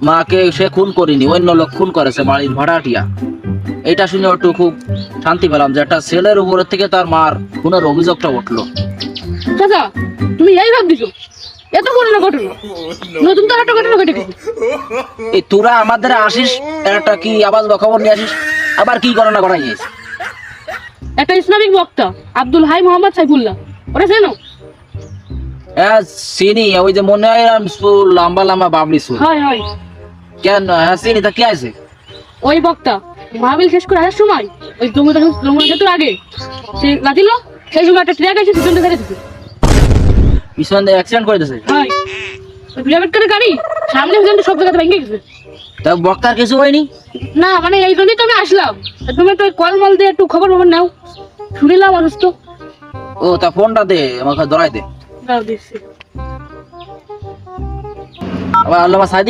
মাকে সে খুন করেনি, অন্য লোক খুন করেছে, বাড়ির ভাড়াটিয়া। এটা শুনে একটু খুব শান্তি পেলাম যে একটা ছেলের উপরের থেকে তার মার খুনের অভিযোগটা উঠলো। চাচা তুমি এই ভাব দিছো, এত পুরনো ঘটনা, নতুন তো একটা ঘটনা ঘটে গেছে। এই তোরা আমাদের আসিস, একটা কি আওয়াজ বা খবর নিয়ে আসিস, আবার কি ঘটনা ঘটাইছিস? একটা ইসলামিক বক্তা আব্দুল হাই মোহাম্মদ সাইফুল্লাহ, ওরা চেনো? হ্যাঁ চিনি, ওই যে মনে হয় চুল লম্বা লম্বা বাবলি চুল। হয় হয়, কেন? হ্যাঁ চিনি, তা কি আছে? ওই বক্তা মাহবিল শেষ করে আসার সময় ওই যমুনা সেতুর আগে সে লাতিল, সেই সময় একটা ট্রাক এসে পিছন থেকে দিচ্ছে। পিছন দিয়ে অ্যাক্সিডেন্ট করে দিয়েছে? হয়, ওই প্রাইভেট কারের গাড়ি সামনে পিছনে সব জায়গাতে ভেঙে গেছে। তা বক্তার কিছু হয়নি? না মানে এই জন্যই তো আমি আসলাম, তুমি একটু কল মল দিয়ে একটু খবর নাও, শুনিলাম অসুস্থ। ও তা ফোনটা দে, আমাকে ধরাই দে। দাও দিচ্ছি। আবার আল্লামা সাইদি